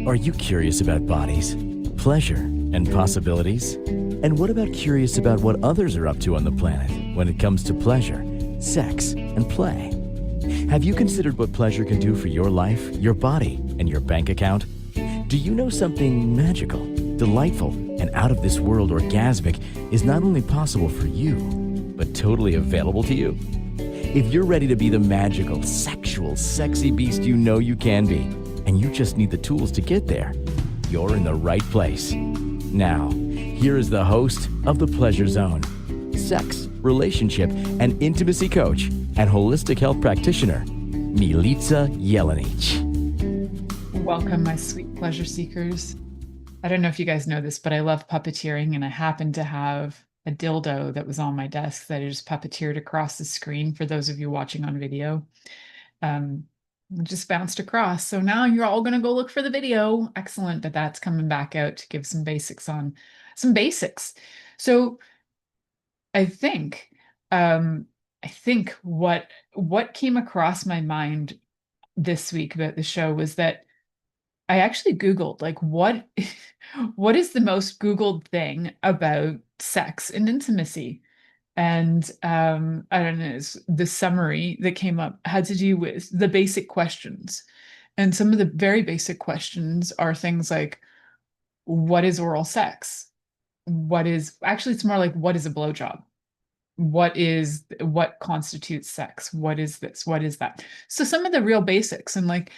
Are you curious about bodies, pleasure, and possibilities? And what about curious about what others are up to on the planet when it comes to pleasure, sex, and play? Have you considered what pleasure can do for your life, your body, and your bank account? Do you know something magical, delightful, and out of this world orgasmic is not only possible for you, but totally available to you? If you're ready to be the magical, sexual, sexy beast you know you can be, and you just need the tools to get there, you're in the right place. Now, here is the host of The Pleasure Zone, sex, relationship, and intimacy coach and holistic health practitioner, Milica Jelenic. Welcome, my sweet pleasure seekers. I don't know if you guys know this, but I love puppeteering, and I happen to have a dildo that was on my desk that I just puppeteered across the screen for those of you watching on video. It just bounced across. So now you're all going to go look for the video. Excellent, but that's coming back out to give some basics on some basics. So I think what came across my mind this week about the show was that I actually Googled like what is the most Googled thing about sex and intimacy? And I don't know, the summary that came up had to do with the basic questions. And some of the very basic questions are things like, what is oral sex? It's more like, what is a blowjob? What constitutes sex? What is this? What is that? So some of the real basics. And like,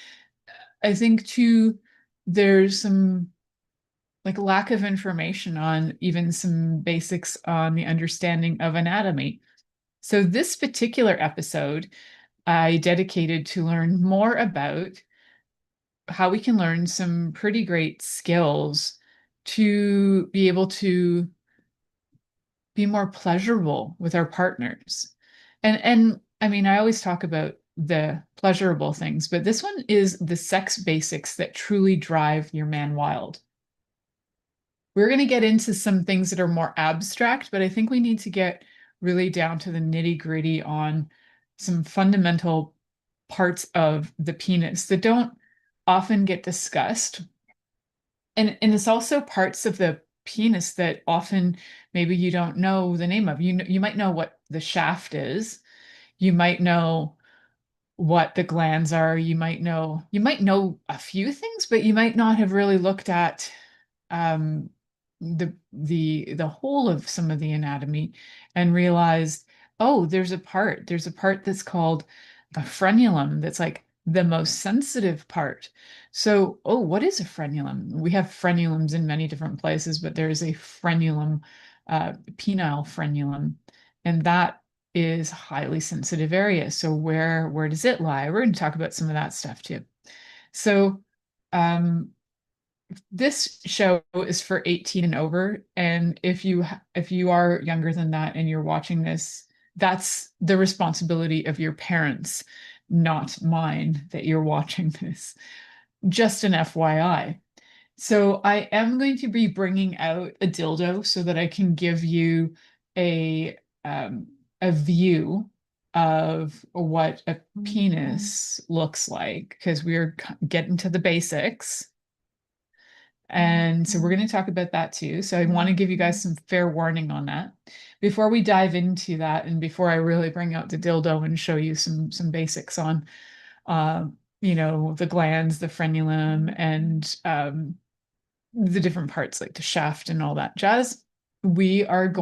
I think too, there's some like lack of information on even some basics on the understanding of anatomy. So this particular episode I dedicated to learn more about how we can learn some pretty great skills to be able to be more pleasurable with our partners. And I mean, I always talk about the pleasurable things, but this one is the sex basics that truly drive your man wild. We're going to get into some things that are more abstract, but I think we need to get really down to the nitty-gritty on some fundamental parts of the penis that don't often get discussed. And it's also parts of the penis that often maybe you don't know the name of. You might know what the shaft is. You might know what the glands are. You might know a few things, but you might not have really looked at the whole of some of the anatomy and realized, oh, there's a part that's called a frenulum that's like the most sensitive part. So, oh, what is a frenulum? We have frenulums in many different places, but there's a frenulum, penile frenulum, and that is a highly sensitive area. So where does it lie? We're going to talk about some of that stuff too. So this show is for 18 and over, and if you are younger than that and you're watching this, that's the responsibility of your parents, not mine, that you're watching this. Just an FYI. So I am going to be bringing out a dildo so that I can give you a view of what a penis looks like, because we're getting to the basics. And so we're going to talk about that too. So I want to give you guys some fair warning on that. Before we dive into that, and before I really bring out the dildo and show you some basics on the glands, the frenulum, and the different parts like the shaft and all that jazz, what did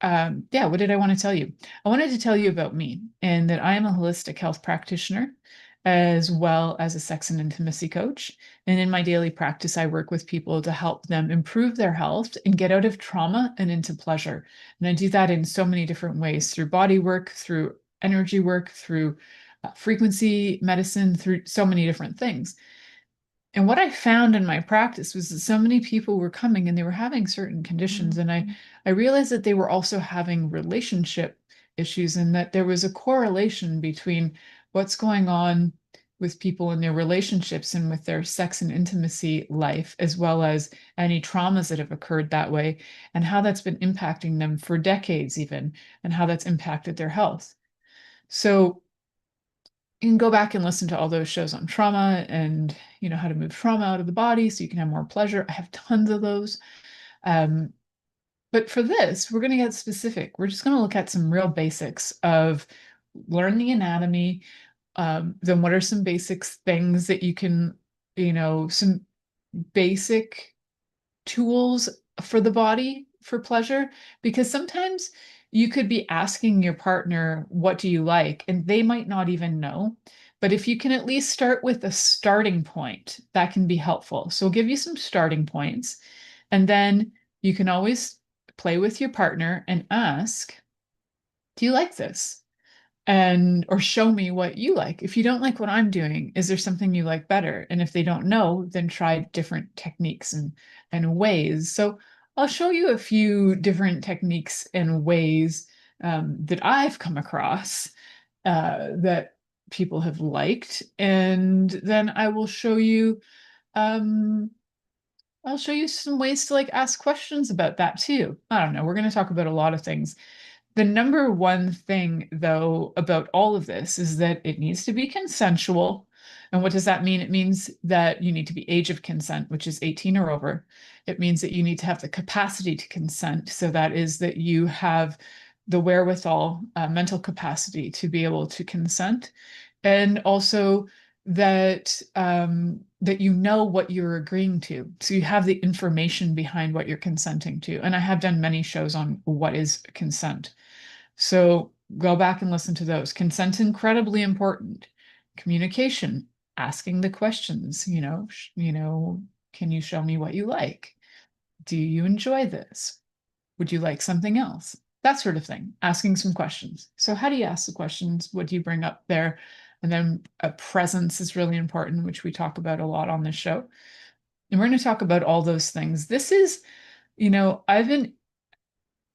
I want to tell you? I wanted to tell you about me, and that I am a holistic health practitioner as well as a sex and intimacy coach. And in my daily practice, I work with people to help them improve their health and get out of trauma and into pleasure. And I do that in so many different ways, through body work, through energy work, through frequency medicine, through so many different things. And what I found in my practice was that so many people were coming and they were having certain conditions. And I realized that they were also having relationship issues, and that there was a correlation between what's going on with people in their relationships and with their sex and intimacy life, as well as any traumas that have occurred that way, and how that's been impacting them for decades even, and how that's impacted their health. So you can go back and listen to all those shows on trauma and, how to move trauma out of the body so you can have more pleasure. I have tons of those. Um, but for this, we're going to get specific. We're just going to look at some real basics of learn the anatomy. Then what are some basics things that you can, some basic tools for the body for pleasure? Because sometimes you could be asking your partner, what do you like? And they might not even know. But if you can at least start with a starting point, that can be helpful. So we'll give you some starting points. And then you can always play with your partner and ask, do you like this? And or show me what you like. If you don't like what I'm doing, is there something you like better? And if they don't know, then try different techniques and ways. So I'll show you a few different techniques and ways that I've come across that people have liked, and then um, I'll show you some ways to like ask questions about that too. I don't know. We're going to talk about a lot of things. The number one thing, though, about all of this is that it needs to be consensual. And what does that mean? It means that you need to be age of consent, which is 18 or over. It means that you need to have the capacity to consent. So that is that you have the wherewithal, mental capacity to be able to consent. And also that you know what you're agreeing to. So you have the information behind what you're consenting to. And I have done many shows on what is consent. So go back and listen to those. Consent incredibly important. Communication, asking the questions, can you show me what you like? Do you enjoy this? Would you like something else? That sort of thing. Asking some questions. So how do you ask the questions? What do you bring up there? And then a presence is really important, which we talk about a lot on this show. And we're going to talk about all those things. This is, I've been,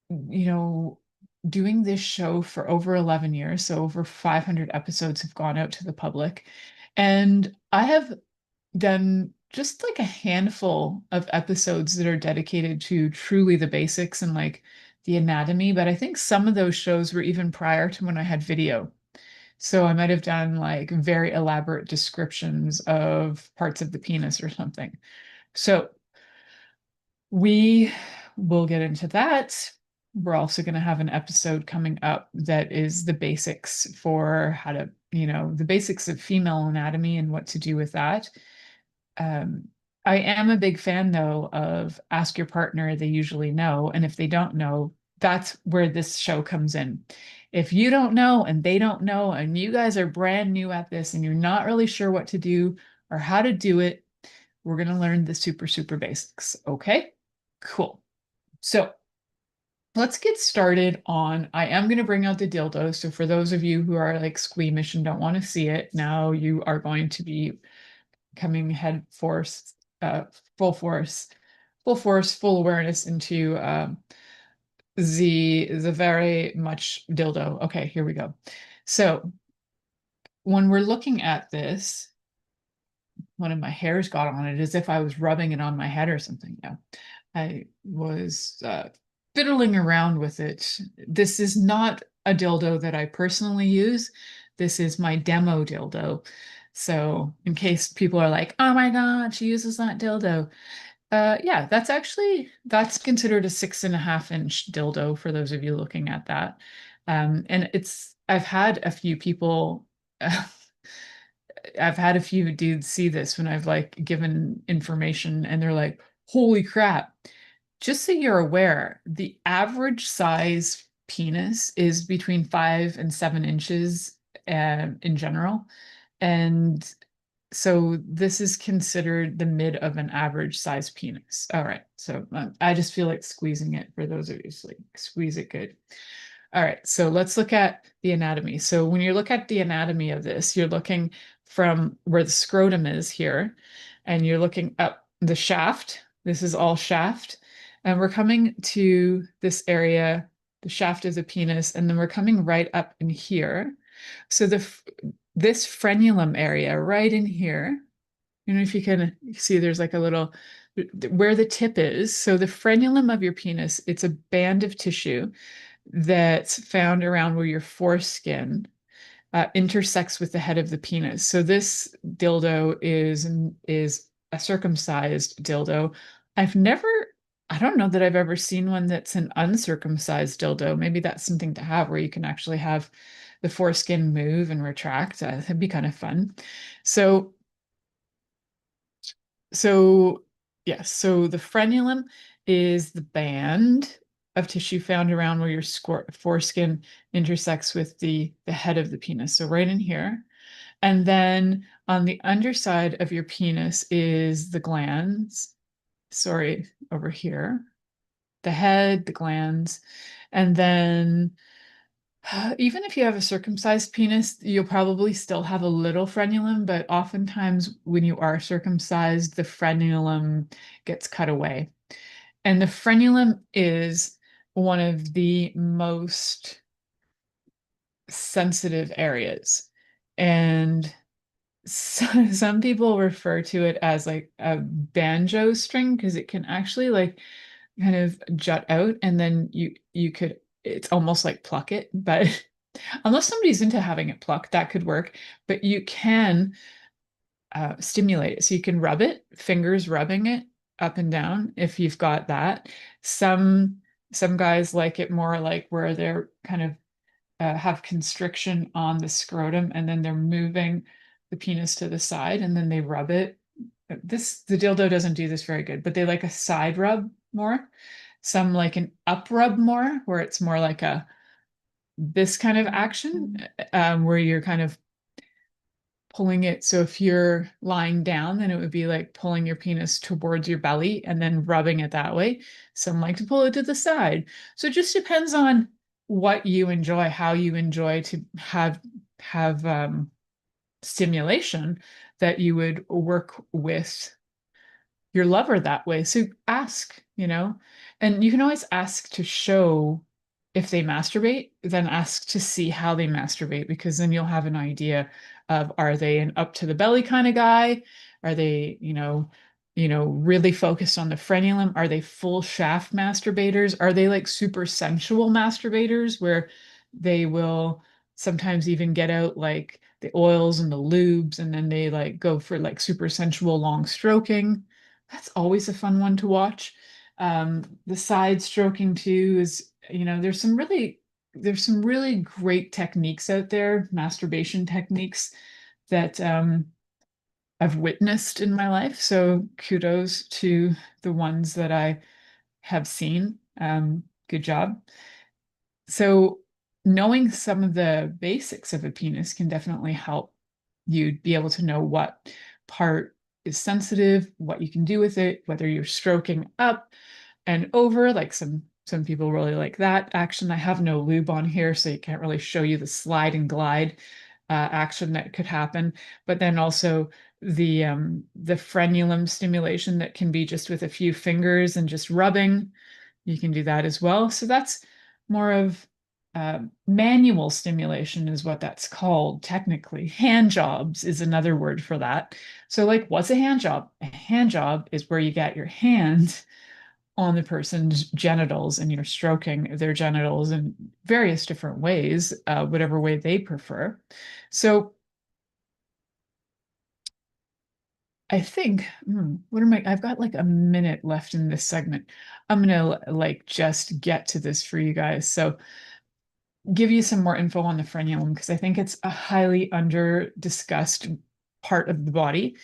you know, doing this show for over 11 years. So over 500 episodes have gone out to the public. And I have done just like a handful of episodes that are dedicated to truly the basics and like the anatomy. But I think some of those shows were even prior to when I had video. So I might have done like very elaborate descriptions of parts of the penis or something. So we will get into that. We're also going to have an episode coming up that is the basics for how to, the basics of female anatomy and what to do with that. Um, I am a big fan, though, of ask your partner, they usually know. And if they don't know, that's where this show comes in. If you don't know and they don't know, and you guys are brand new at this and you're not really sure what to do or how to do it, we're going to learn the super, super basics. Okay, cool. So let's get started on, I am going to bring out the dildo. So for those of you who are like squeamish and don't want to see it, now you are going to be coming head force, full force, full awareness into the very much dildo. Okay, here we go. So when we're looking at this, one of my hairs got on it as if I was rubbing it on my head or something. No, I was fiddling around with it. This is not a dildo that I personally use. This is my demo dildo. So in case people are like, oh my God, she uses that dildo. Yeah, that's considered a 6.5-inch dildo for those of you looking at that. And I've had a few people, I've had a few dudes see this when I've like given information and they're like, holy crap. Just so you're aware, the average size penis is between 5 and 7 inches in general. And so this is considered the mid of an average size penis. All right. So I just feel like squeezing it for those of you. So like, squeeze it good. All right. So let's look at the anatomy. So when you look at the anatomy of this, you're looking from where the scrotum is here, and you're looking up the shaft. This is all shaft. And we're coming to this area, the shaft of the penis, and then we're coming right up in here. So this frenulum area right in here, if you can see, there's like a little, where the tip is. So the frenulum of your penis, it's a band of tissue that's found around where your foreskin. intersects with the head of the penis. So this dildo is a circumcised dildo. I've never, I don't know that I've ever seen one that's an uncircumcised dildo. Maybe that's something to have where you can actually have the foreskin move and retract. That'd be kind of fun. So, so yes, so the frenulum is the band of tissue found around where your foreskin intersects with the head of the penis. So right in here. And then on the underside of your penis is the glands. Sorry, over here. The head, the glands. And then even if you have a circumcised penis, you'll probably still have a little frenulum, but oftentimes when you are circumcised, the frenulum gets cut away. And the frenulum is one of the most sensitive areas. And so, some people refer to it as like a banjo string because it can actually like kind of jut out and then you could it's almost like pluck it, but unless somebody's into having it plucked, that could work. But you can stimulate it. So you can rub it, fingers rubbing it up and down if you've got that. Some some guys like it more like where they're kind of have constriction on the scrotum and then they're moving the penis to the side and then they rub it. The dildo doesn't do this very good, but they like a side rub more. Some like an up rub more, where it's more like a this kind of action, where you're kind of pulling it. So if you're lying down, then it would be like pulling your penis towards your belly and then rubbing it that way. Some like to pull it to the side. So it just depends on what you enjoy, how you enjoy to have stimulation that you would work with your lover that way. So ask, and you can always ask to show if they masturbate, then ask to see how they masturbate, because then you'll have an idea of are they an up to the belly kind of guy? Are they, really focused on the frenulum? Are they full shaft masturbators? Are they like super sensual masturbators where they will sometimes even get out like the oils and the lubes and then they like go for like super sensual long stroking? That's always a fun one to watch. The side stroking too is, there's some really great techniques out there, masturbation techniques that I've witnessed in my life. So kudos to the ones that I have seen. Good job. So knowing some of the basics of a penis can definitely help you be able to know what part is sensitive, what you can do with it, whether you're stroking up and over, like some people really like that action. I have no lube on here, so you can't really show you the slide and glide action that could happen. But then also the frenulum stimulation that can be just with a few fingers and just rubbing. You can do that as well. So that's more of manual stimulation is what that's called technically. Hand jobs is another word for that. So like, what's a hand job? A hand job is where you get your hand on the person's genitals and you're stroking their genitals in various different ways, whatever way they prefer. So I think, I've got like a minute left in this segment. I'm gonna like just get to this for you guys. So give you some more info on the frenulum because I think it's a highly under discussed part of the body.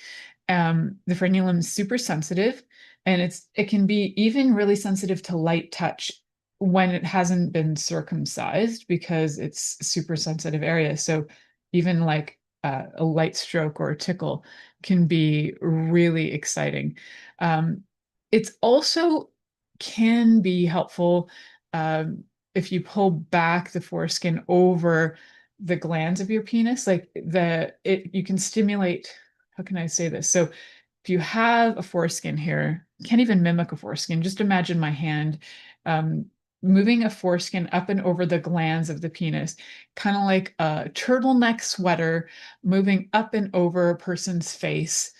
The frenulum is super sensitive and it can be even really sensitive to light touch when it hasn't been circumcised because it's a super sensitive area. So even like a light stroke or a tickle can be really exciting. It's also can be helpful if you pull back the foreskin over the glands of your penis, like you can stimulate. How can I say this? So if you have a foreskin here, can't even mimic a foreskin. Just imagine my hand um, moving a foreskin up and over the glands of the penis, kind of like a turtleneck sweater moving up and over a person's face.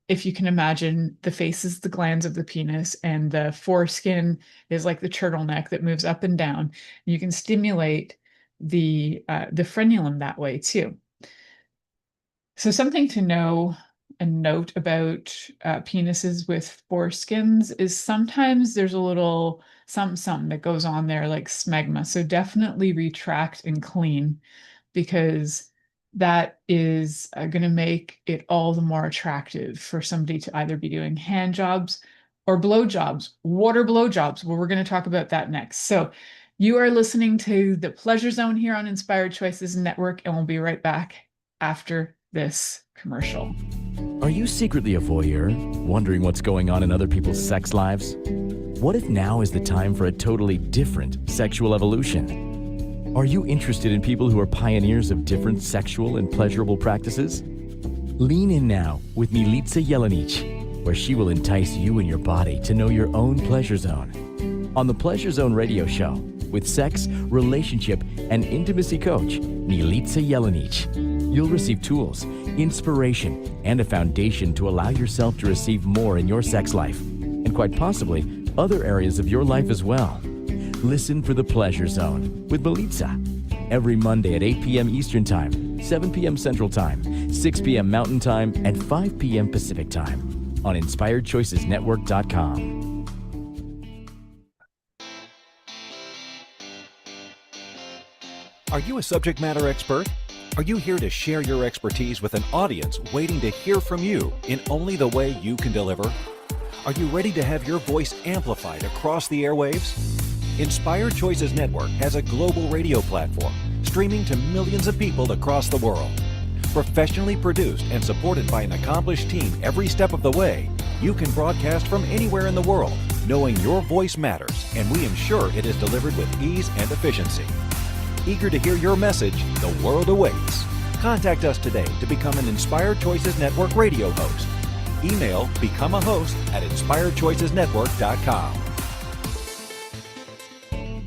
If you can imagine, the face is the glands of the penis, and the foreskin is like the turtleneck that moves up and down. You can stimulate the frenulum that way too. So something to know and note about penises with foreskins is sometimes there's a little something that goes on there like smegma. So definitely retract and clean, because that is going to make it all the more attractive for somebody to either be doing hand jobs or blow jobs, water blow jobs. Well, we're going to talk about that next. So you are listening to the Pleasure Zone here on Inspired Choices Network, and we'll be right back after this commercial. Are you secretly a voyeur, wondering what's going on in other people's sex lives? What if now is the time for a totally different sexual evolution? Are you interested in people who are pioneers of different sexual and pleasurable practices? Lean in now with Milica Jelenic, where she will entice you and your body to know your own pleasure zone. On the Pleasure Zone radio show, with sex, relationship, and intimacy coach, Milica Jelenic, you'll receive tools, inspiration, and a foundation to allow yourself to receive more in your sex life, and quite possibly other areas of your life as well. Listen for the Pleasure Zone with Milica every Monday at 8 p.m. Eastern Time, 7 p.m. Central Time, 6 p.m. Mountain Time, and 5 p.m. Pacific Time on InspiredChoicesNetwork.com. Are you a subject matter expert? Are you here to share your expertise with an audience waiting to hear from you in only the way you can deliver? Are you ready to have your voice amplified across the airwaves? Inspired Choices Network has a global radio platform streaming to millions of people across the world. Professionally produced and supported by an accomplished team every step of the way, you can broadcast from anywhere in the world, knowing your voice matters, and we ensure it is delivered with ease and efficiency. Eager to hear your message, the world awaits. Contact us today to become an Inspired Choices Network radio host. Email become a host at inspiredchoicesnetwork.com.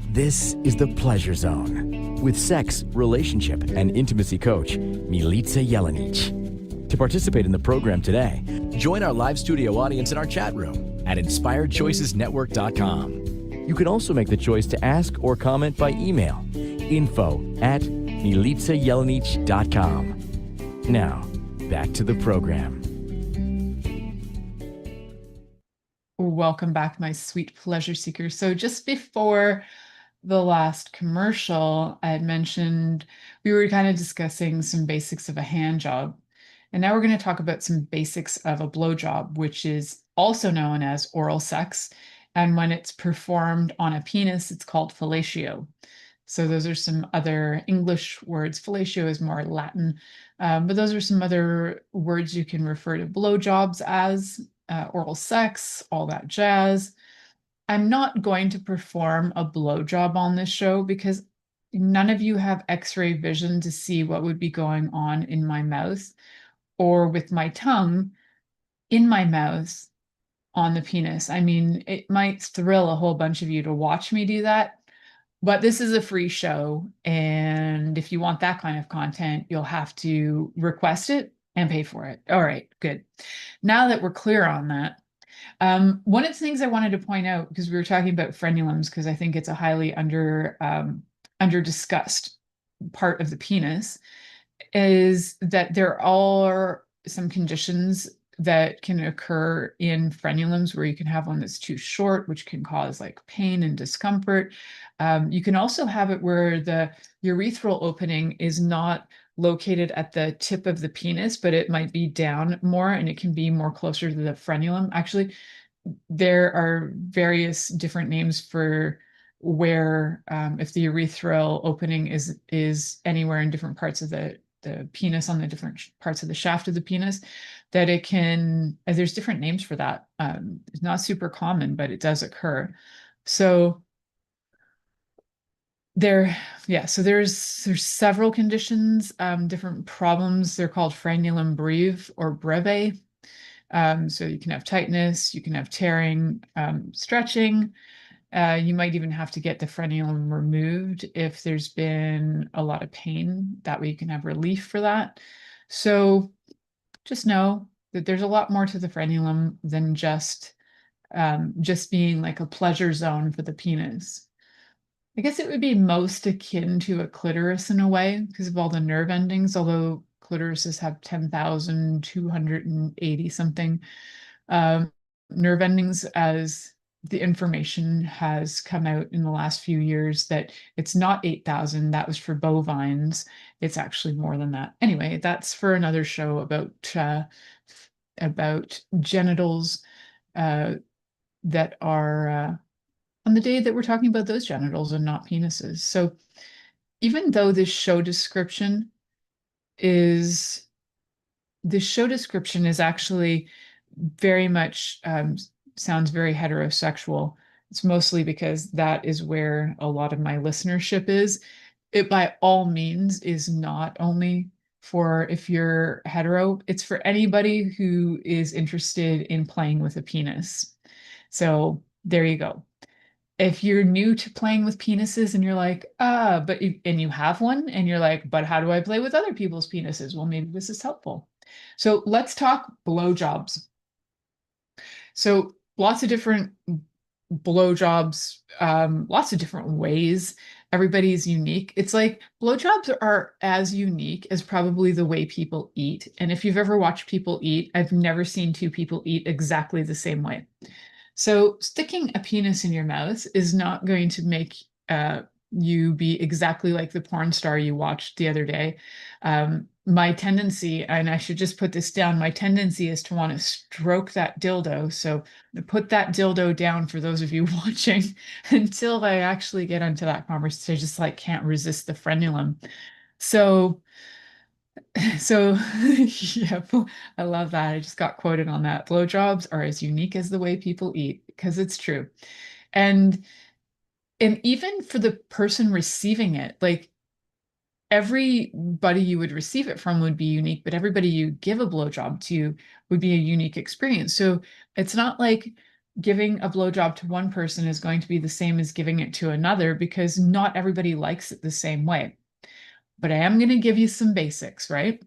This is the Pleasure Zone with sex, relationship, and intimacy coach, Milica Jelenic. To participate in the program today, join our live studio audience in our chat room at inspiredchoicesnetwork.com. You can also make the choice to ask or comment by email, info@milicajelenic.com. Now, back to the program. Welcome back, my sweet pleasure seekers. So just before the last commercial, I had mentioned we were kind of discussing some basics of a hand job. And now we're going to talk about some basics of a blow job, which is also known as oral sex. And when it's performed on a penis, it's called fellatio. So those are some other English words. Fellatio is more Latin, but those are some other words you can refer to blowjobs as, oral sex, all that jazz. I'm not going to perform a blowjob on this show because none of you have X-ray vision to see what would be going on in my mouth or with my tongue in my mouth on the penis. I mean, it might thrill a whole bunch of you to watch me do that. But this is a free show, and if you want that kind of content, you'll have to request it and pay for it. All right, good. Now that we're clear on that, one of the things I wanted to point out, because we were talking about frenulums, because I think it's a highly under discussed part of the penis, is that there are some conditions that can occur in frenulums where you can have one that's too short, which can cause like pain and discomfort. You can also have it where the urethral opening is not located at the tip of the penis, but it might be down more and it can be more closer to the frenulum. Actually, there are various different names for where if the urethral opening is anywhere in different parts of the penis, on the different parts of the shaft of the penis, that it can, there's different names for that. It's not super common, but it does occur. So so there's several conditions, different problems. They're called frenulum breve or breve. So you can have tightness, you can have tearing, stretching. You might even have to get the frenulum removed if there's been a lot of pain. That way you can have relief for that. So just know that there's a lot more to the frenulum than just being like a pleasure zone for the penis. I guess it would be most akin to a clitoris in a way because of all the nerve endings, although clitorises have 10,280 something um, nerve endings, as the information has come out in the last few years that it's not 8,000. That was for bovines. It's actually more than that. Anyway, that's for another show about genitals that are on the day that we're talking about those genitals and not penises. So even though is this show description is actually very much sounds very heterosexual. It's mostly because that is where a lot of my listenership is. It by all means is not only for if you're hetero, it's for anybody who is interested in playing with a penis. So there you go. If you're new to playing with penises and you're like, and you have one and you're like, but how do I play with other people's penises? Well, maybe this is helpful. So let's talk blowjobs. So lots of different blowjobs, lots of different ways. Everybody's unique. It's like blowjobs are as unique as probably the way people eat. And if you've ever watched people eat, I've never seen two people eat exactly the same way. So sticking a penis in your mouth is not going to make you be exactly like the porn star you watched the other day. My tendency, and I should just put this down, my tendency is to want to stroke that dildo. So put that dildo down for those of you watching until I actually get into that conversation. I just like can't resist the frenulum. So so yeah, I love that. I just got quoted on that. Blowjobs are as unique as the way people eat, because it's true. And even for the person receiving it, like everybody you would receive it from would be unique, but everybody you give a blowjob to would be a unique experience. So it's not like giving a blowjob to one person is going to be the same as giving it to another, because not everybody likes it the same way. But I am going to give you some basics, right?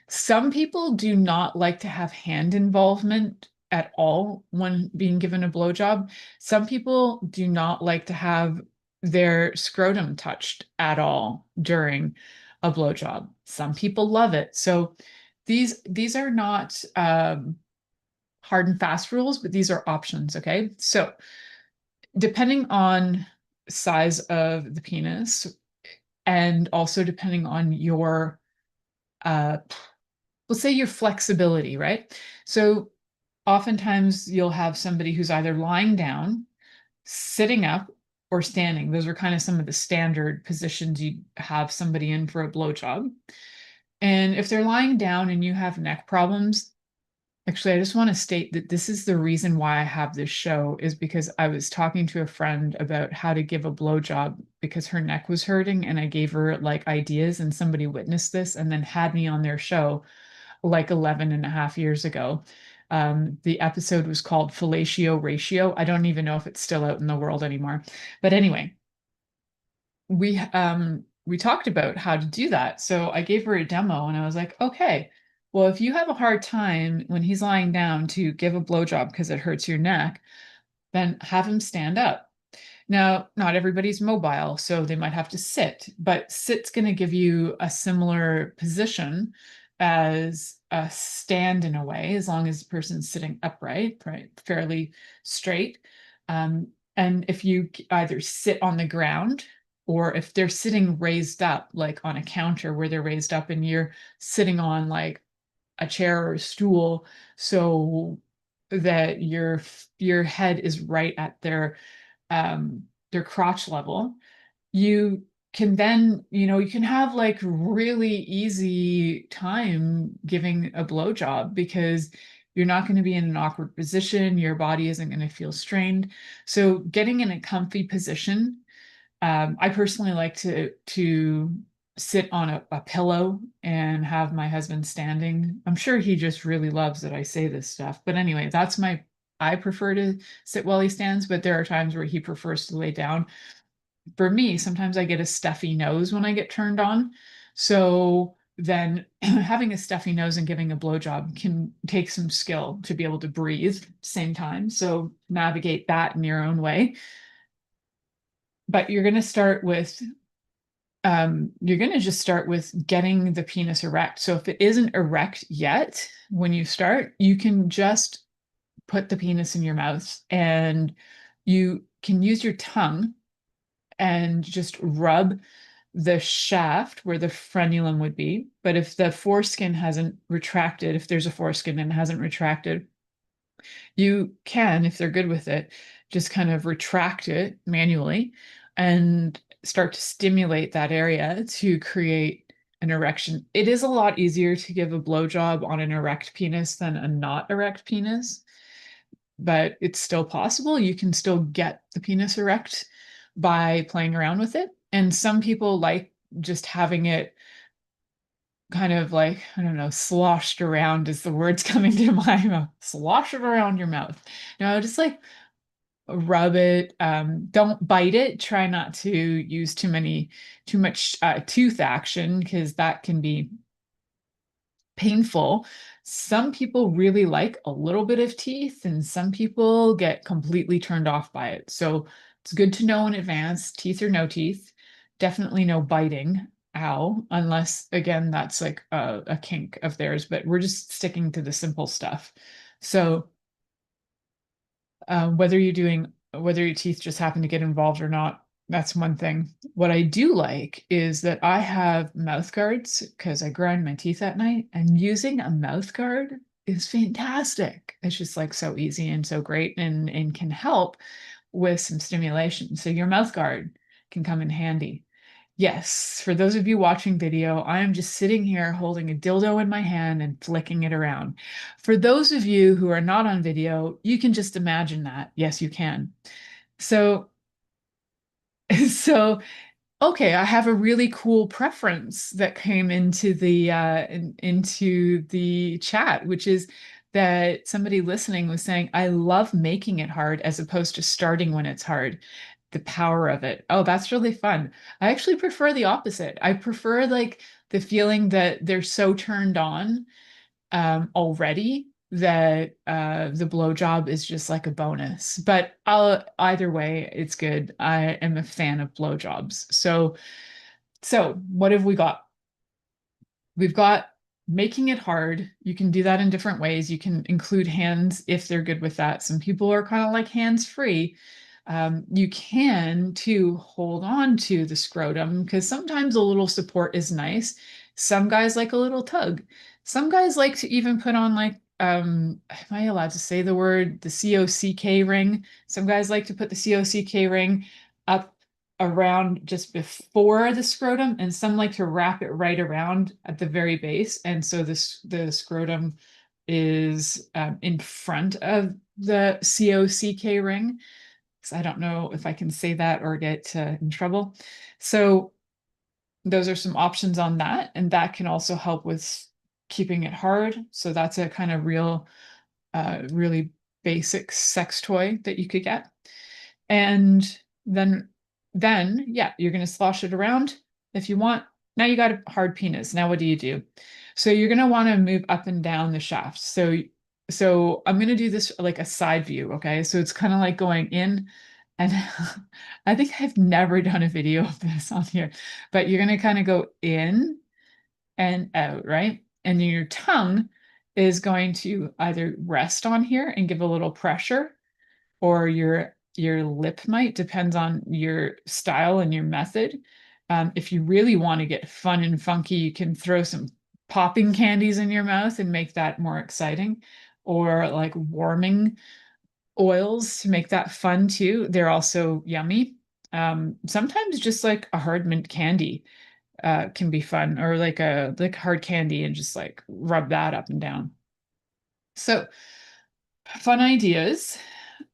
Some people do not like to have hand involvement at all when being given a blowjob. Some people do not like to have their scrotum touched at all during a blowjob. Some people love it. So these are not hard and fast rules, but these are options. Okay, so depending on size of the penis and also depending on your let's say your flexibility, right? So oftentimes you'll have somebody who's either lying down, sitting up, or standing. Those are kind of some of the standard positions you have somebody in for a blowjob. And if they're lying down and you have neck problems, actually, I just want to state that this is the reason why I have this show, is because I was talking to a friend about how to give a blowjob because her neck was hurting, and I gave her like ideas, and somebody witnessed this and then had me on their show like 11 and a half years ago. The episode was called Fellatio Ratio. I don't even know if it's still out in the world anymore. But anyway, we talked about how to do that. So I gave her a demo and I was like, okay, well, if you have a hard time when he's lying down to give a blowjob because it hurts your neck, then have him stand up. Now, not everybody's mobile, so they might have to sit, but sit's going to give you a similar position as a stand in a way, as long as the person's sitting upright, right, fairly straight. And if you either sit on the ground or if they're sitting raised up, like on a counter where they're raised up and you're sitting on like a chair or a stool, so that your head is right at their crotch level, you can then, you can have like really easy time giving a blowjob because you're not going to be in an awkward position. Your body isn't going to feel strained. So getting in a comfy position, I personally like to sit on a pillow and have my husband standing. I'm sure he just really loves that I say this stuff. But anyway, I prefer to sit while he stands, but there are times where he prefers to lay down. For me, sometimes I get a stuffy nose when I get turned on. So then having a stuffy nose and giving a blowjob can take some skill to be able to breathe at the same time. So navigate that in your own way. but you're going to start with you're going to just start with getting the penis erect. So if it isn't erect yet, when you start, you can just put the penis in your mouth, and you can use your tongue and just rub the shaft where the frenulum would be. But if the foreskin hasn't retracted, if there's a foreskin and it hasn't retracted, you can, if they're good with it, just kind of retract it manually and start to stimulate that area to create an erection. It is a lot easier to give a blowjob on an erect penis than a not erect penis, but it's still possible. You can still get the penis erect by playing around with it. And some people like just having it kind of like, I don't know, sloshed around is the words coming to my mouth. Slosh it around your mouth. No, just like rub it. Don't bite it. Try not to use too much tooth action, because that can be painful. Some people really like a little bit of teeth, and some people get completely turned off by it. So it's good to know in advance, teeth or no teeth. Definitely no biting. Ow, unless again, that's like a kink of theirs, but we're just sticking to the simple stuff. So whether your teeth just happen to get involved or not, that's one thing. What I do like is that I have mouth guards because I grind my teeth at night, and using a mouth guard is fantastic. It's just like so easy and so great, and can help with some stimulation. So your mouth guard can come in handy. Yes, for those of you watching video, I am just sitting here holding a dildo in my hand and flicking it around. For those of you who are not on video, you can just imagine that. Yes, you can. So, so okay, I have a really cool preference that came into the into the chat, which is that somebody listening was saying, I love making it hard as opposed to starting when it's hard. The power of it. Oh, that's really fun. I actually prefer the opposite. I prefer like the feeling that they're so turned on already that the blowjob is just like a bonus. But either way, it's good. I am a fan of blowjobs. So what have we got? We've got making it hard. You can do that in different ways. You can include hands if they're good with that. Some people are kind of like hands free. You can too hold on to the scrotum, because sometimes a little support is nice. Some guys like a little tug. Some guys like to even put on like, am I allowed to say the word, the COCK ring? Some guys like to put the COCK ring up around just before the scrotum, and some like to wrap it right around at the very base. And so the scrotum is in front of the COCK ring. So I don't know if I can say that or get in trouble. So those are some options on that. And that can also help with keeping it hard. So that's a kind of really basic sex toy that you could get. And then yeah, you're going to slosh it around if you want. Now you got a hard penis. Now what do you do? So you're going to want to move up and down the shaft. So I'm going to do this like a side view, okay? So it's kind of like going in, and I think I've never done a video of this on here, but you're going to kind of go in and out, right? And then your tongue is going to either rest on here and give a little pressure, or your lip might, depends on your style and your method. If you really want to get fun and funky, you can throw some popping candies in your mouth and make that more exciting, or like warming oils to make that fun too. They're also yummy. Sometimes just like a hard mint candy can be fun, or like hard candy, and just like rub that up and down. So fun ideas.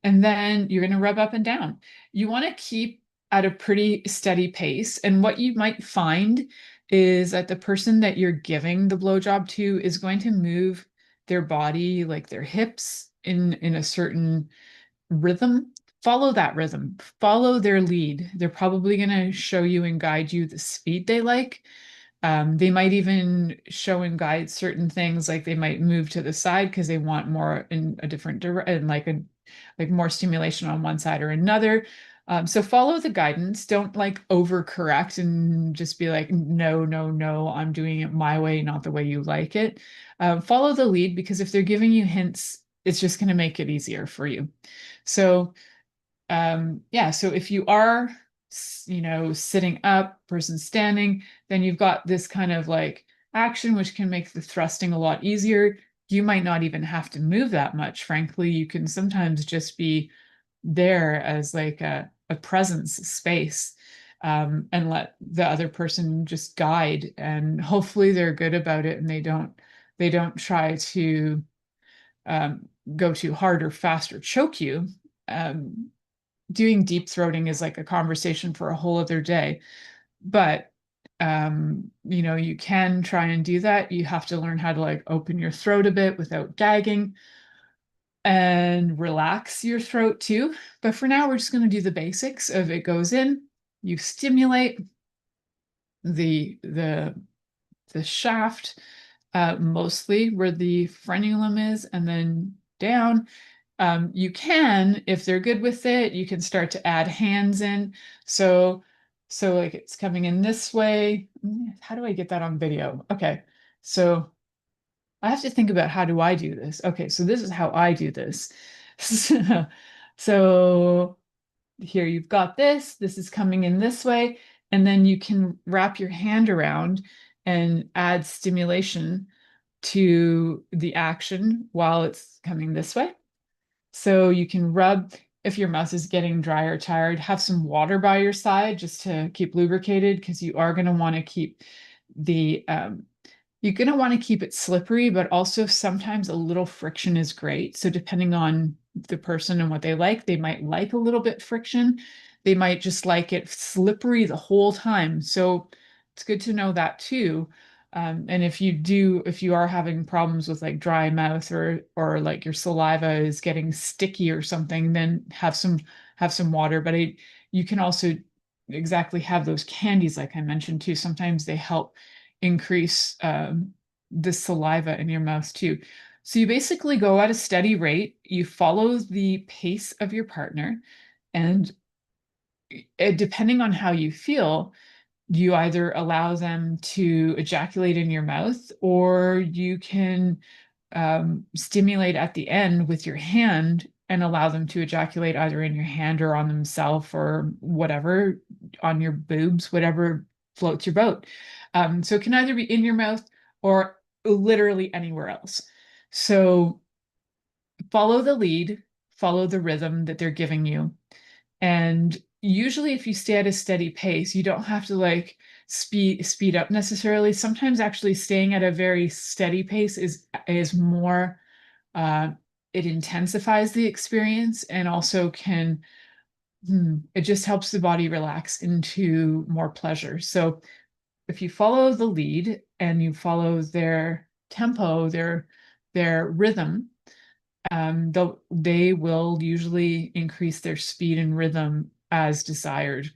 And then you're going to rub up and down. You want to keep at a pretty steady pace. And what you might find is that the person that you're giving the blowjob to is going to move their body, like their hips, in a certain rhythm. Follow that rhythm. Follow their lead. They're probably going to show you and guide you the speed they like. They might even show and guide certain things, like they might move to the side because they want more in a different direction, like more stimulation on one side or another. So follow the guidance. Don't like overcorrect and just be like, no, no, no, I'm doing it my way, not the way you like it. Follow the lead, because if they're giving you hints, it's just going to make it easier for you. So yeah, so if you are, sitting up, person standing, then you've got this kind of like action, which can make the thrusting a lot easier. You might not even have to move that much. Frankly, you can sometimes just be there as like a presence space, and let the other person just guide. And hopefully they're good about it and they don't try to go too hard or fast or choke you. Doing deep throating is like a conversation for a whole other day. But you can try and do that. You have to learn how to like open your throat a bit without gagging and relax your throat too. But for now, we're just going to do the basics of it goes in, you stimulate the shaft, mostly where the frenulum is, and then down. You can, if they're good with it, you can start to add hands in. So like it's coming in this way. How do I get that on video? Okay. So I have to think about, how do I do this? Okay, so this is how I do this. So here you've got this is coming in this way, and then you can wrap your hand around and add stimulation to the action while it's coming this way. So you can rub, if your mouth is getting dry or tired, have some water by your side just to keep lubricated, because you are going to want to keep the you're going to want to keep it slippery, but also sometimes a little friction is great. So depending on the person and what they might like a little bit friction. They might just like it slippery the whole time. So it's good to know that too. And if you are having problems with like dry mouth, or like your saliva is getting sticky or something, then have some water. But you can also exactly have those candies like I mentioned too. Sometimes they help increase the saliva in your mouth too. So you basically go at a steady rate, you follow the pace of your partner, and depending on how you feel, you either allow them to ejaculate in your mouth, or you can stimulate at the end with your hand and allow them to ejaculate either in your hand or on themselves, or whatever, on your boobs, whatever floats your boat. So it can either be in your mouth or literally anywhere else. So follow the lead, follow the rhythm that they're giving you. And usually if you stay at a steady pace, you don't have to like speed up necessarily. Sometimes actually staying at a very steady pace is more, it intensifies the experience, and also it just helps the body relax into more pleasure. So if you follow the lead and you follow their tempo, their rhythm, they will usually increase their speed and rhythm as desired.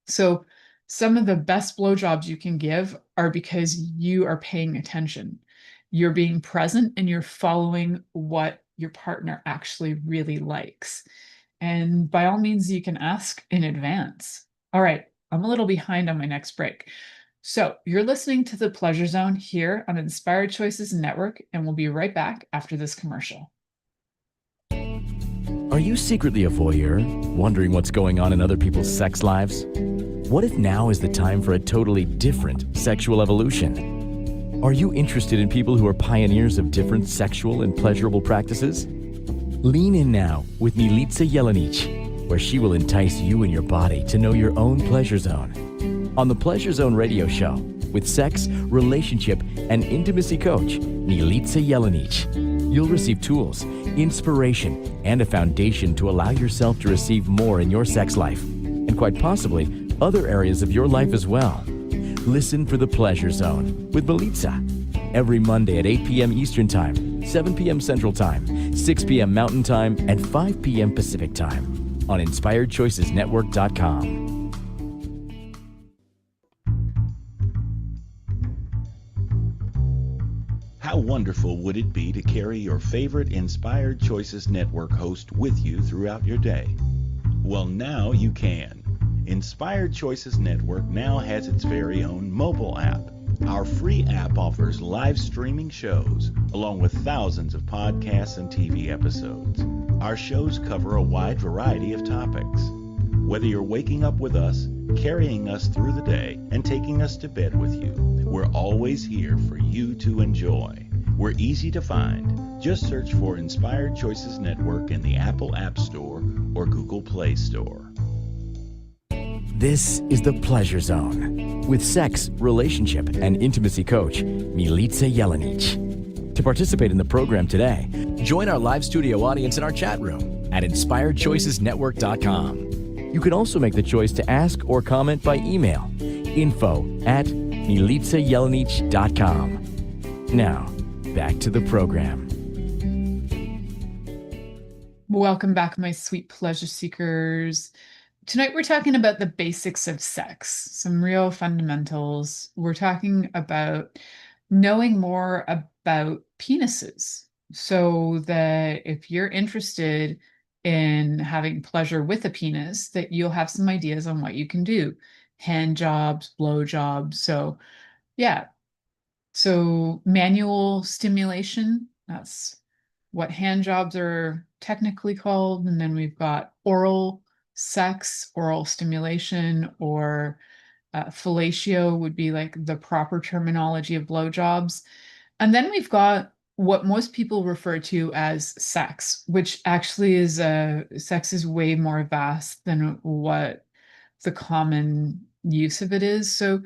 So some of the best blowjobs you can give are because you are paying attention. You're being present and you're following what your partner actually really likes. And by all means, you can ask in advance. All right, I'm a little behind on my next break. So you're listening to The Pleasure Zone here on Inspired Choices Network, and we'll be right back after this commercial. Are you secretly a voyeur, wondering what's going on in other people's sex lives? What if now is the time for a totally different sexual evolution? Are you interested in people who are pioneers of different sexual and pleasurable practices? Lean in now with Milica Jelenic, where she will entice you and your body to know your own pleasure zone. On the Pleasure Zone radio show, with sex, relationship, and intimacy coach, Milica Jelenic, you'll receive tools, inspiration, and a foundation to allow yourself to receive more in your sex life, and quite possibly other areas of your life as well. Listen for The Pleasure Zone with Milica every Monday at 8 p.m. Eastern Time, 7 p.m. Central Time, 6 p.m. Mountain Time, and 5 p.m. Pacific Time on InspiredChoicesNetwork.com. How wonderful would it be to carry your favorite Inspired Choices Network host with you throughout your day? Well, now you can. Inspired Choices Network now has its very own mobile app. Our free app offers live streaming shows, along with thousands of podcasts and TV episodes. Our shows cover a wide variety of topics. Whether you're waking up with us, carrying us through the day, and taking us to bed with you, we're always here for you to enjoy. We're easy to find. Just search for Inspired Choices Network in the Apple App Store or Google Play Store. This is the Pleasure Zone with sex, relationship, and intimacy coach, Milica Jelenic. To participate in the program today, join our live studio audience in our chat room at inspiredchoicesnetwork.com. You can also make the choice to ask or comment by email, info@milicajelenic.com. Now, back to the program. Welcome back, my sweet pleasure seekers. Tonight we're talking about the basics of sex, some real fundamentals. We're talking about knowing more about penises, so that if you're interested in having pleasure with a penis, that you'll have some ideas on what you can do. Hand jobs, blow jobs. So yeah. So manual stimulation, that's what hand jobs are technically called. And then we've got oral sex, oral stimulation, or fellatio would be like the proper terminology of blowjobs. And then we've got what most people refer to as sex, which actually is sex is way more vast than what the common use of it is. So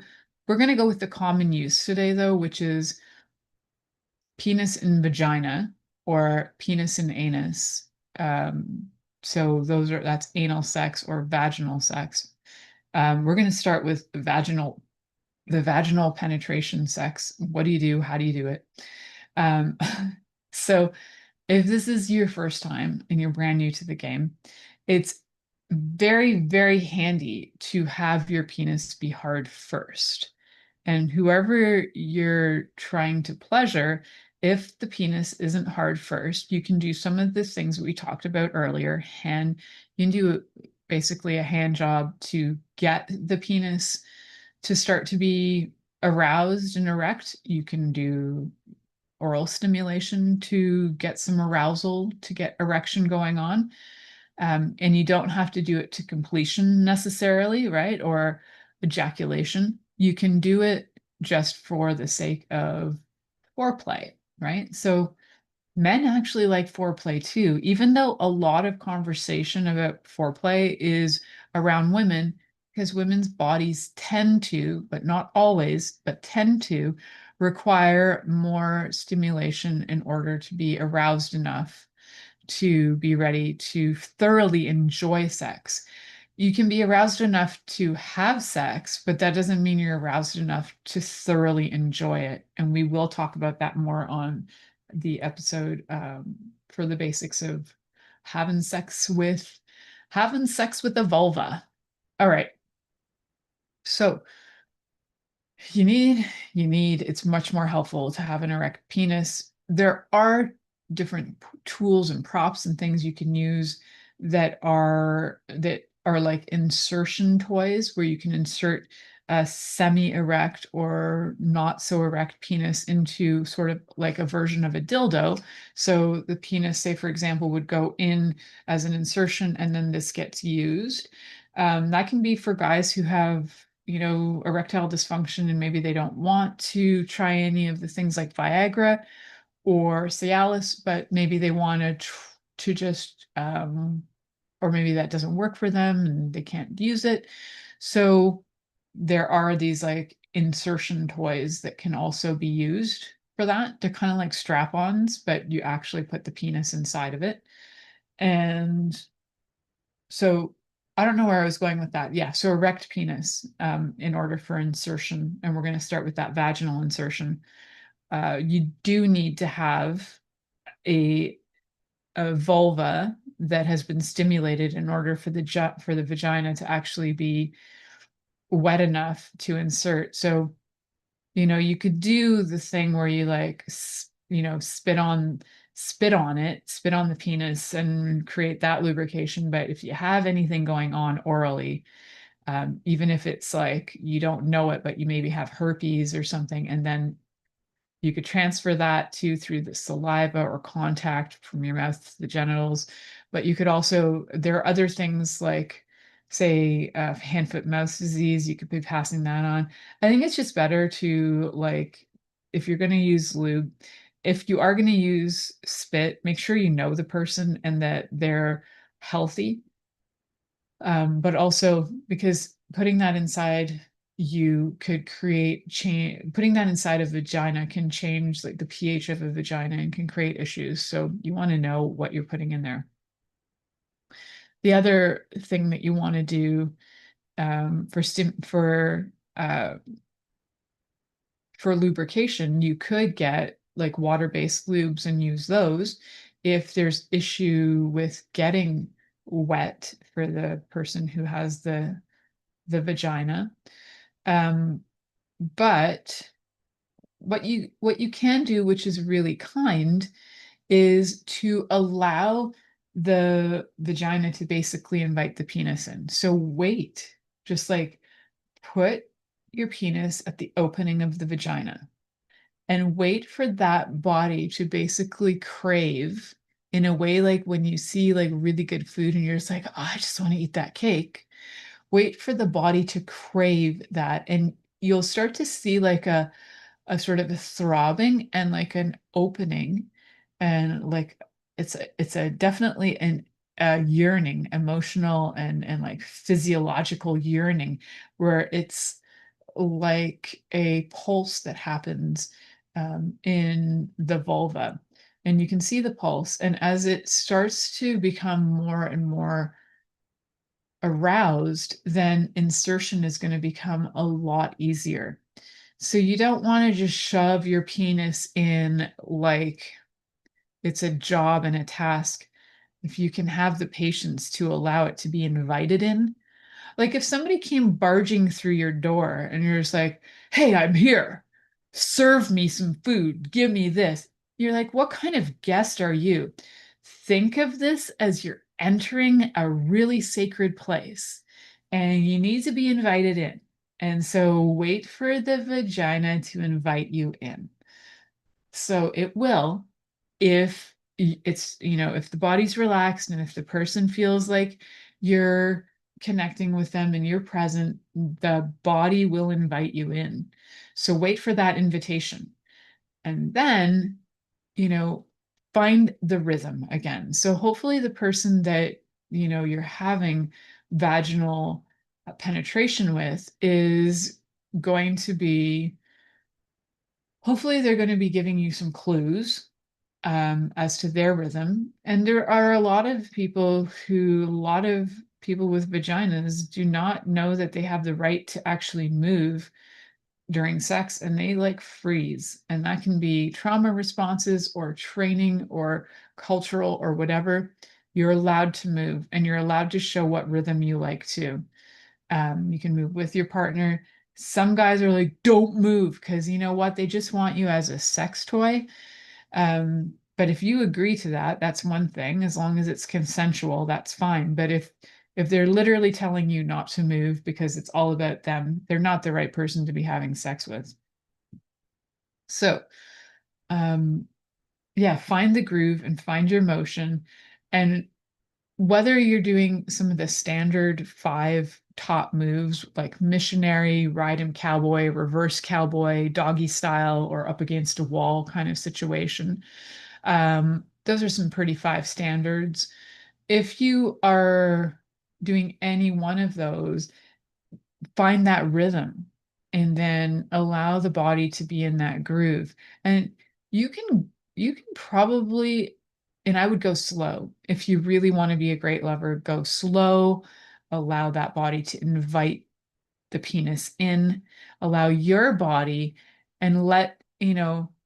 we're going to go with the common use today, though, which is penis and vagina, or penis and anus. So that's anal sex or vaginal sex. We're going to start with the vaginal penetration sex. What do you do? How do you do it? So if this is your first time and you're brand new to the game, it's very, very handy to have your penis be hard first. And whoever you're trying to pleasure, if the penis isn't hard first, you can do some of the things we talked about earlier. You can do basically a hand job to get the penis to start to be aroused and erect. You can do oral stimulation to get some arousal, to get erection going on. And you don't have to do it to completion necessarily, right? Or ejaculation. You can do it just for the sake of foreplay, right? So men actually like foreplay too, even though a lot of conversation about foreplay is around women, because women's bodies tend to, but not always, but tend to require more stimulation in order to be aroused enough to be ready to thoroughly enjoy sex. You can be aroused enough to have sex, but that doesn't mean you're aroused enough to thoroughly enjoy it. And we will talk about that more on the episode for the basics of having sex with a vulva. All right. So it's much more helpful to have an erect penis. There are different tools and props and things you can use that are like insertion toys, where you can insert a semi-erect or not so erect penis into sort of like a version of a dildo. So the penis, say for example, would go in as an insertion, and then this gets used. That can be for guys who have, erectile dysfunction, and maybe they don't want to try any of the things like Viagra or Cialis, but maybe they want to just, or maybe that doesn't work for them and they can't use it. So there are these like insertion toys that can also be used for that. They're kind of like strap-ons, but you actually put the penis inside of it. And so I don't know where I was going with that. Yeah, so erect penis in order for insertion, and we're going to start with that vaginal insertion. You do need to have a vulva that has been stimulated in order for the vagina to actually be wet enough to insert. So, you could do the thing where you spit on spit on it, spit on the penis and create that lubrication. But if you have anything going on orally, even if it's like you don't know it, but you maybe have herpes or something, and then you could transfer that through the saliva or contact from your mouth to the genitals. But you could also, there are other things like, say, hand, foot, mouth disease, you could be passing that on. I think it's just better to, like, if you're going to use lube, if you are going to use spit, make sure you know the person and that they're healthy. But also because putting that inside, you could create change. Putting that inside a vagina can change like the pH of a vagina and can create issues. So you want to know what you're putting in there. The other thing that you want to do for lubrication, you could get like water-based lubes and use those if there's issue with getting wet for the person who has the vagina. But what you can do, which is really kind, is to allow the vagina to basically invite the penis in. So wait, just like put your penis at the opening of the vagina and wait for that body to basically crave in a way like when you see like really good food and you're just like, oh, I just want to eat that cake. Wait for the body to crave that, and you'll start to see like a sort of a throbbing and like an opening, and like it's a definitely a yearning, emotional and like physiological yearning, where it's like a pulse that happens in the vulva, and you can see the pulse, and as it starts to become more and more aroused, then insertion is going to become a lot easier. So you don't want to just shove your penis in like it's a job and a task. If you can have the patience to allow it to be invited in. Like if somebody came barging through your door and you're just like, hey, I'm here. Serve me some food. Give me this. You're like, what kind of guest are you? Think of this as you're entering a really sacred place and you need to be invited in. And so wait for the vagina to invite you in. So it will, if it's, if the body's relaxed and if the person feels like you're connecting with them and you're present, the body will invite you in. So wait for that invitation. And then, find the rhythm again. So hopefully the person that, you're having vaginal penetration with is going to be, hopefully they're going to be giving you some clues as to their rhythm. And there are a lot of people with vaginas do not know that they have the right to actually move during sex, and they like freeze. And that can be trauma responses or training or cultural or whatever. You're allowed to move and you're allowed to show what rhythm you like to. You can move with your partner. Some guys are like, don't move, because you know what? They just want you as a sex toy. But if you agree to that, that's one thing. As long as it's consensual, that's fine. But if they're literally telling you not to move because it's all about them, they're not the right person to be having sex with. So, yeah, find the groove and find your motion. And whether you're doing some of the standard 5 top moves like missionary, ride 'em cowboy, reverse cowboy, doggy style, or up against a wall kind of situation, those are some pretty 5 standards. If you are doing any one of those, find that rhythm and then allow the body to be in that groove. And you can probably, and I would go slow. If you really want to be a great lover, go slow, allow that body to invite the penis in, allow your body, and let,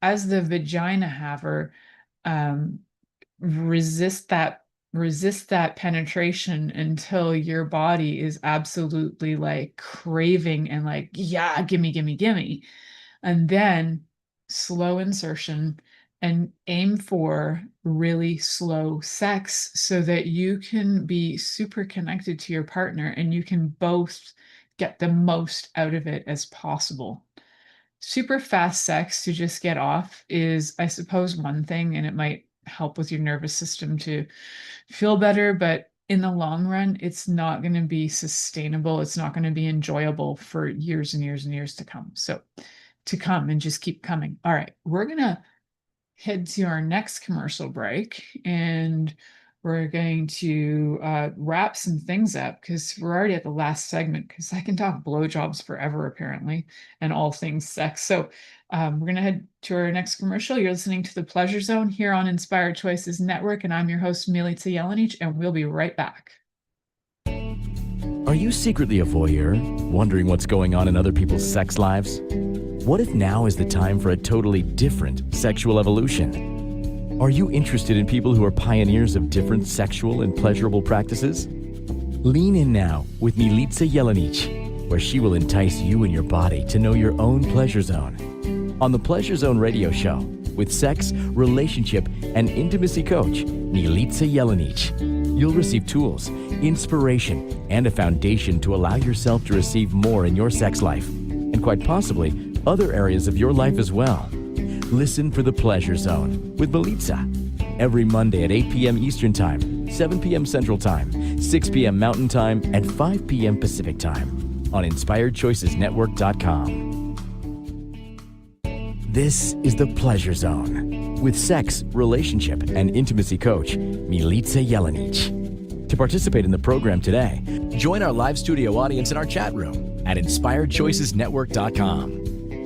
as the vagina haver, um, resist that penetration until your body is absolutely like craving and like, yeah, gimme, gimme, gimme. And then slow insertion and aim for really slow sex so that you can be super connected to your partner and you can both get the most out of it as possible. Super fast sex to just get off is, I suppose, one thing, and it might help with your nervous system to feel better, but in the long run, it's not going to be sustainable. It's not going to be enjoyable for years and years and years to come. So to come and just keep coming. All right, we're going to head to our next commercial break, and we're going to wrap some things up because we're already at the last segment, because I can talk blowjobs forever apparently and all things sex. So we're going to head to our next commercial. You're listening to The Pleasure Zone here on Inspired Choices Network, and I'm your host, Milica, Jelenic, and we'll be right back. Are you secretly a voyeur, wondering what's going on in other people's sex lives? What if now is the time for a totally different sexual evolution? Are you interested in people who are pioneers of different sexual and pleasurable practices? Lean in now with Milica Jelenic, where she will entice you and your body to know your own pleasure zone. On the Pleasure Zone radio show, with sex, relationship, and intimacy coach, Milica Jelenic, you'll receive tools, inspiration, and a foundation to allow yourself to receive more in your sex life, and quite possibly other areas of your life as well. Listen for The Pleasure Zone with Milica every Monday at 8 p.m. Eastern Time, 7 p.m. Central Time, 6 p.m. Mountain Time, and 5 p.m. Pacific Time on InspiredChoicesNetwork.com. This is The Pleasure Zone with sex, relationship, and intimacy coach, Milica Jelenic. To participate in the program today, join our live studio audience in our chat room at InspiredChoicesNetwork.com.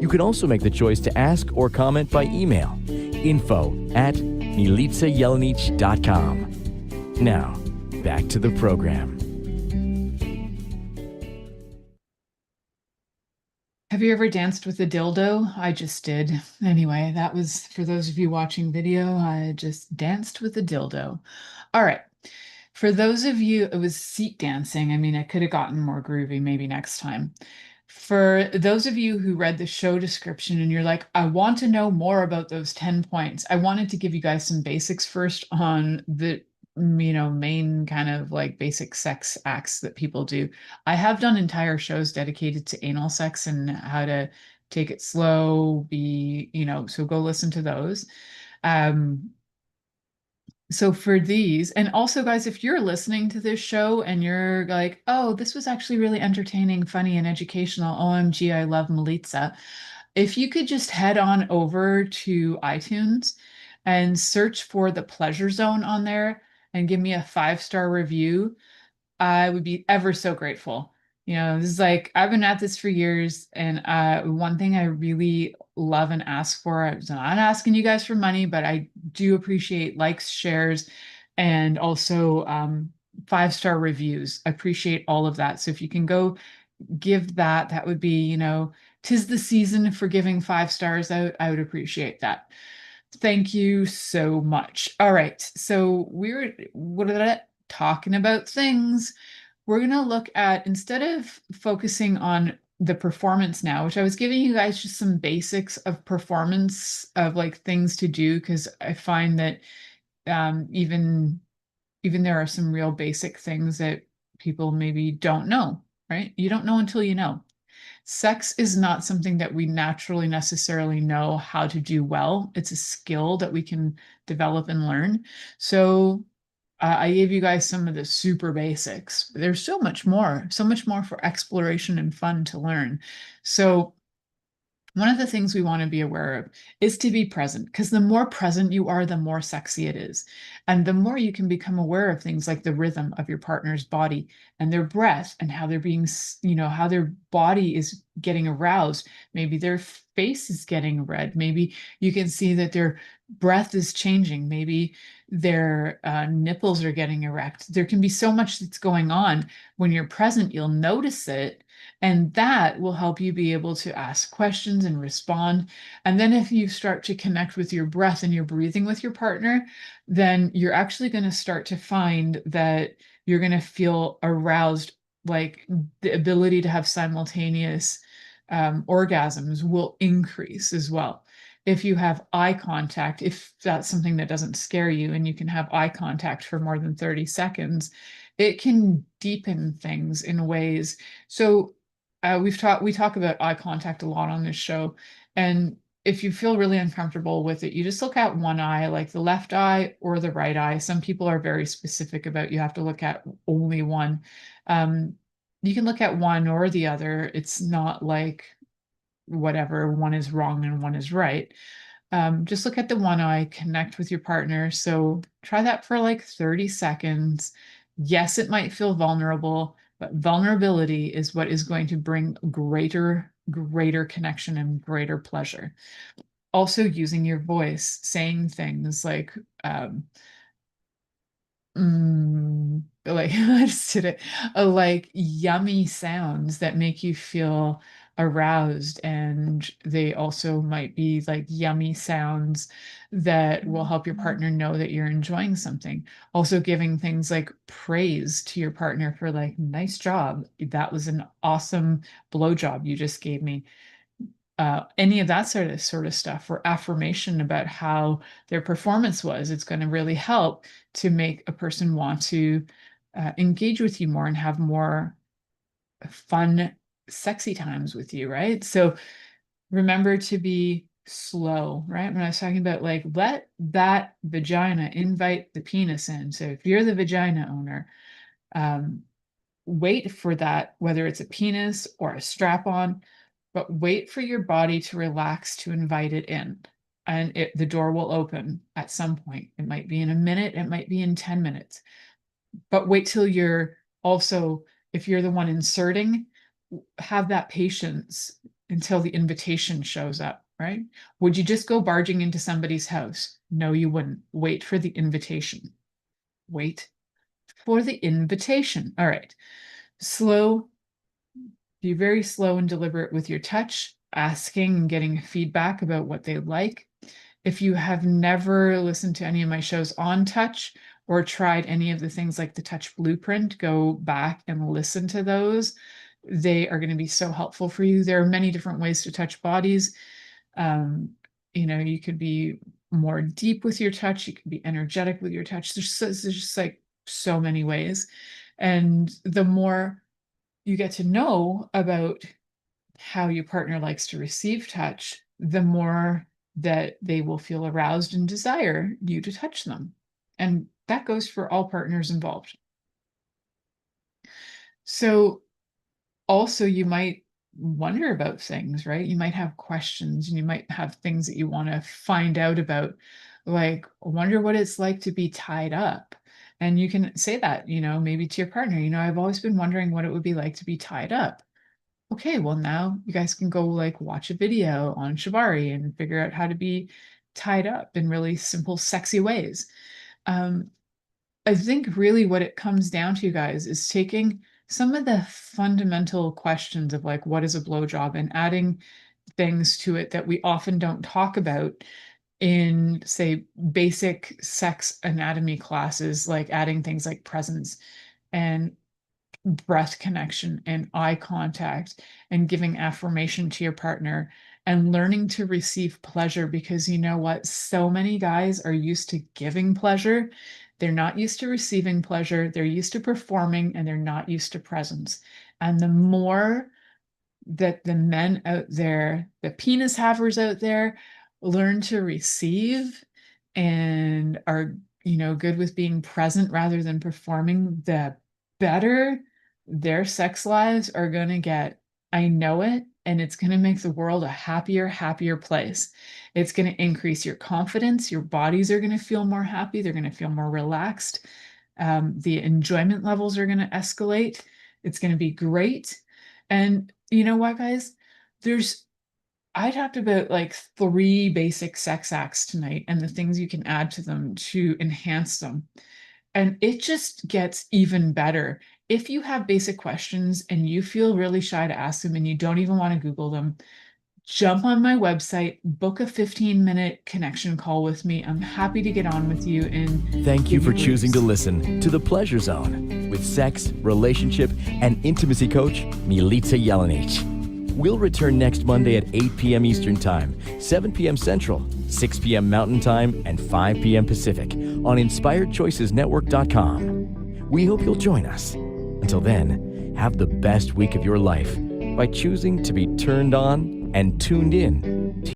You can also make the choice to ask or comment by email, info@milicajelienic.com. Now, back to the program. Have you ever danced with a dildo? I just did. Anyway, that was for those of you watching video. I just danced with a dildo. All right. For those of you, it was seat dancing. I mean, I could have gotten more groovy maybe next time. For those of you who read the show description and you're like, I want to know more about those 10 points, I wanted to give you guys some basics first on the main kind of like basic sex acts that people do. I have done entire shows dedicated to anal sex and how to take it slow, so go listen to those. So for these, and also guys, if you're listening to this show and you're like, oh, this was actually really entertaining, funny, and educational, OMG, I love Milica. If you could just head on over to iTunes and search for The Pleasure Zone on there and give me a 5-star review, I would be ever so grateful. This is like, I've been at this for years, and one thing I really love and ask for, I'm not asking you guys for money, but I do appreciate likes, shares, and also 5-star reviews. I appreciate all of that. So if you can go give that, that would be, 'tis the season for giving 5 stars out. I would appreciate that. Thank you so much. All right. So talking about things. We're going to look at, instead of focusing on the performance now, which I was giving you guys just some basics of performance of like things to do, because I find that even there are some real basic things that people maybe don't know, right? You don't know until you know. Sex is not something that we naturally necessarily know how to do well. It's a skill that we can develop and learn. So I gave you guys some of the super basics. There's so much more for exploration and fun to learn. So one of the things we want to be aware of is to be present, because the more present you are, the more sexy it is. And the more you can become aware of things like the rhythm of your partner's body and their breath and how they're being, how their body is getting aroused. Maybe their face is getting red. Maybe you can see that their breath is changing. Maybe their nipples are getting erect. There can be so much that's going on. When you're present, you'll notice it. And that will help you be able to ask questions and respond. And then if you start to connect with your breath and you're breathing with your partner, then you're actually going to start to find that you're going to feel aroused, like the ability to have simultaneous orgasms will increase as well. If you have eye contact, if that's something that doesn't scare you and you can have eye contact for more than 30 seconds, it can deepen things in ways. So we talk about eye contact a lot on this show. And if you feel really uncomfortable with it, you just look at one eye, like the left eye or the right eye. Some people are very specific about you have to look at only one. You can look at one or the other. It's not like whatever, one is wrong and one is right. Just look at the one eye, connect with your partner. So try that for like 30 seconds. Yes, it might feel vulnerable, but vulnerability is what is going to bring greater connection and greater pleasure. Also using your voice, saying things like, like I just did it, like yummy sounds that make you feel aroused, and they also might be like yummy sounds that will help your partner know that you're enjoying something. Also giving things like praise to your partner for like, nice job, that was an awesome blowjob you just gave me. Any of that sort of stuff, or affirmation about how their performance was. It's going to really help to make a person want to engage with you more and have more fun, sexy times with you, right? So remember to be slow, right? When I was talking about like, let that vagina invite the penis in. So if you're the vagina owner, wait for that, whether it's a penis or a strap on, but wait for your body to relax to invite it in. And the door will open at some point. It might be in a minute, it might be in 10 minutes. But wait till you're also, if you're the one inserting, have that patience until the invitation shows up, right? Would you just go barging into somebody's house? No, you wouldn't. Wait for the invitation. Wait for the invitation. All right. Be very slow and deliberate with your touch, asking and getting feedback about what they like. If you have never listened to any of my shows on touch or tried any of the things like the Touch Blueprint, go back and listen to those. They are going to be so helpful for you. There are many different ways to touch bodies. You could be more deep with your touch. You can be energetic with your touch. There's just like so many ways. And the more you get to know about how your partner likes to receive touch, the more that they will feel aroused and desire you to touch them. And that goes for all partners involved. So also you might wonder about things, right? You might have questions and you might have things that you want to find out about, like, wonder what it's like to be tied up. And you can say that, maybe to your partner, I've always been wondering what it would be like to be tied up. Okay, well, now you guys can go like watch a video on Shibari and figure out how to be tied up in really simple, sexy ways. I think really what it comes down to, guys, is taking some of the fundamental questions of like, what is a blowjob, and adding things to it that we often don't talk about in, say, basic sex anatomy classes, like adding things like presence and breath connection and eye contact and giving affirmation to your partner and learning to receive pleasure. Because you know what? So many guys are used to giving pleasure. They're not used to receiving pleasure. They're used to performing, and they're not used to presence. And the more that the men out there, the penis havers out there, learn to receive and are, good with being present rather than performing, the better their sex lives are going to get. I know it. And it's going to make the world a happier place. It's going to increase your confidence. Your bodies are going to feel more happy. They're going to feel more relaxed. The enjoyment levels are going to escalate. It's going to be great. And you know what, guys? I talked about like 3 basic sex acts tonight and the things you can add to them to enhance them. And it just gets even better. If you have basic questions and you feel really shy to ask them and you don't even want to Google them, jump on my website, book a 15-minute connection call with me. I'm happy to get on with you. And thank you for choosing to listen to The Pleasure Zone with sex, relationship, and intimacy coach, Milica Jelenic. We'll return next Monday at 8 p.m. Eastern Time, 7 p.m. Central, 6 p.m. Mountain Time, and 5 p.m. Pacific on InspiredChoicesNetwork.com. We hope you'll join us. Until then, have the best week of your life by choosing to be turned on and tuned in